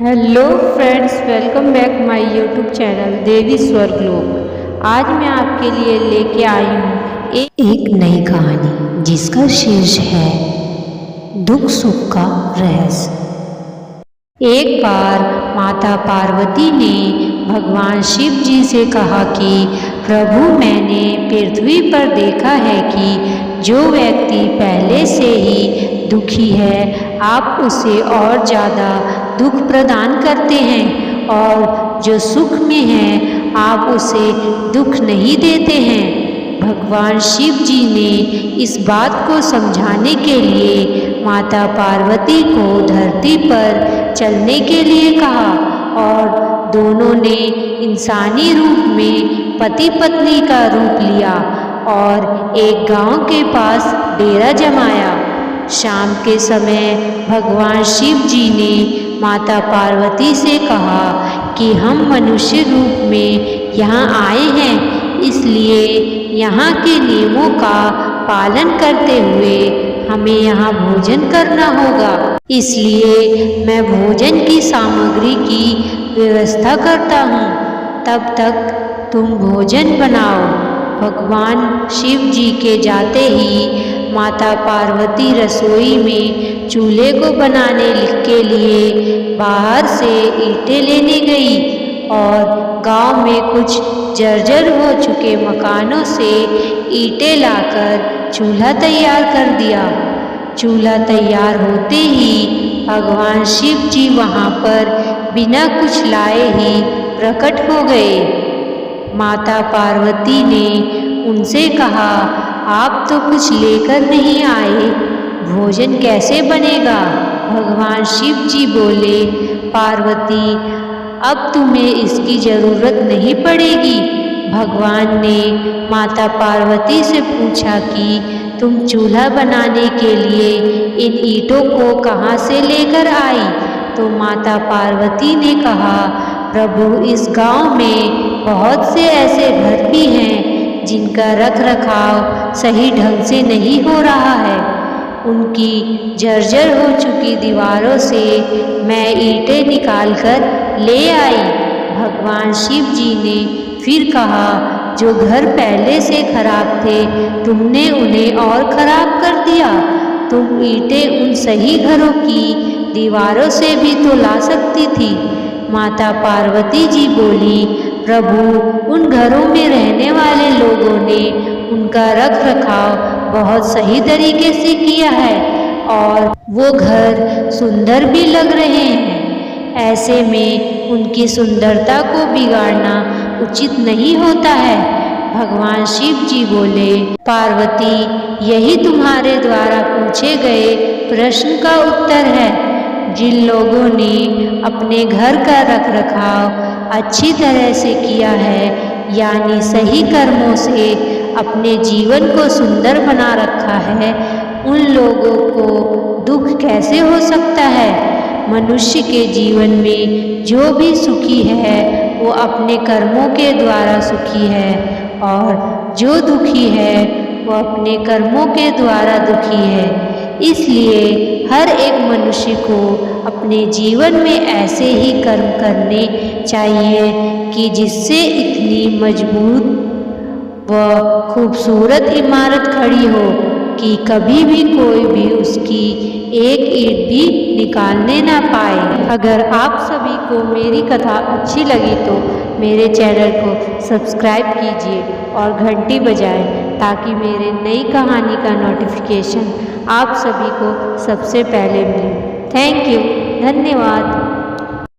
Hello friends, welcome back my YouTube channel Devi Swarglok. आज मैं आपके लिए लेके आई हूँ एक नई कहानी जिसका शीर्ष है दुख सुख का रहस्य। एक बार माता पार्वती ने भगवान शिव जी से कहा कि प्रभु, मैंने पृथ्वी पर देखा है कि जो व्यक्ति पहले से ही दुखी है आप उसे और ज़्यादा दुख प्रदान करते हैं, और जो सुख में है आप उसे दुख नहीं देते हैं। भगवान शिव जी ने इस बात को समझाने के लिए माता पार्वती को धरती पर चलने के लिए कहा, और दोनों ने इंसानी रूप में पति पत्नी का रूप लिया और एक गांव के पास डेरा जमाया। शाम के समय भगवान शिव जी ने माता पार्वती से कहा कि हम मनुष्य रूप में यहाँ आए हैं, इसलिए यहाँ के नियमों का पालन करते हुए हमें यहाँ भोजन करना होगा। इसलिए मैं भोजन की सामग्री की व्यवस्था करता हूँ, तब तक तुम भोजन बनाओ। भगवान शिव जी के जाते ही माता पार्वती रसोई में चूल्हे को बनाने के लिए बाहर से ईंटें लेने गई और गांव में कुछ जर्जर हो चुके मकानों से ईंटें लाकर चूल्हा तैयार कर दिया। चूल्हा तैयार होते ही भगवान शिव जी वहां पर बिना कुछ लाए ही प्रकट हो गए। माता पार्वती ने उनसे कहा, आप तो कुछ लेकर नहीं आए, भोजन कैसे बनेगा? भगवान शिव जी बोले, पार्वती, अब तुम्हें इसकी ज़रूरत नहीं पड़ेगी। भगवान ने माता पार्वती से पूछा कि तुम चूल्हा बनाने के लिए इन ईंटों को कहाँ से लेकर आई? तो माता पार्वती ने कहा, प्रभु, इस गांव में बहुत से ऐसे घर भी हैं जिनका रख रखाव सही ढंग से नहीं हो रहा है। उनकी जर्जर हो चुकी दीवारों से मैं ईंटें निकालकर ले आई। भगवान शिव जी ने फिर कहा, जो घर पहले से खराब थे तुमने उन्हें और खराब कर दिया। तुम ईंटें उन सही घरों की दीवारों से भी तो ला सकती थी। माता पार्वती जी बोली, प्रभु, उन घरों में रहने वाले लोगों ने उनका रख रखाव बहुत सही तरीके से किया है और वो घर सुंदर भी लग रहे हैं। ऐसे में उनकी सुंदरता को बिगाड़ना उचित नहीं होता है। भगवान शिव जी बोले, पार्वती, यही तुम्हारे द्वारा पूछे गए प्रश्न का उत्तर है। जिन लोगों ने अपने घर का रख रखाव अच्छी तरह से किया है, यानी सही कर्मों से अपने जीवन को सुंदर बना रखा है, उन लोगों को दुख कैसे हो सकता है? मनुष्य के जीवन में जो भी सुखी है वो अपने कर्मों के द्वारा सुखी है, और जो दुखी है वो अपने कर्मों के द्वारा दुखी है। इसलिए हर एक मनुष्य को अपने जीवन में ऐसे ही कर्म करने चाहिए कि जिससे इतनी मजबूत व खूबसूरत इमारत खड़ी हो कि कभी भी कोई भी उसकी एक ईंट भी निकालने ना पाए। अगर आप सभी को मेरी कथा अच्छी लगी तो मेरे चैनल को सब्सक्राइब कीजिए और घंटी बजाएं, ताकि मेरे नई कहानी का नोटिफिकेशन आप सभी को सबसे पहले मिले। थैंक यू, धन्यवाद।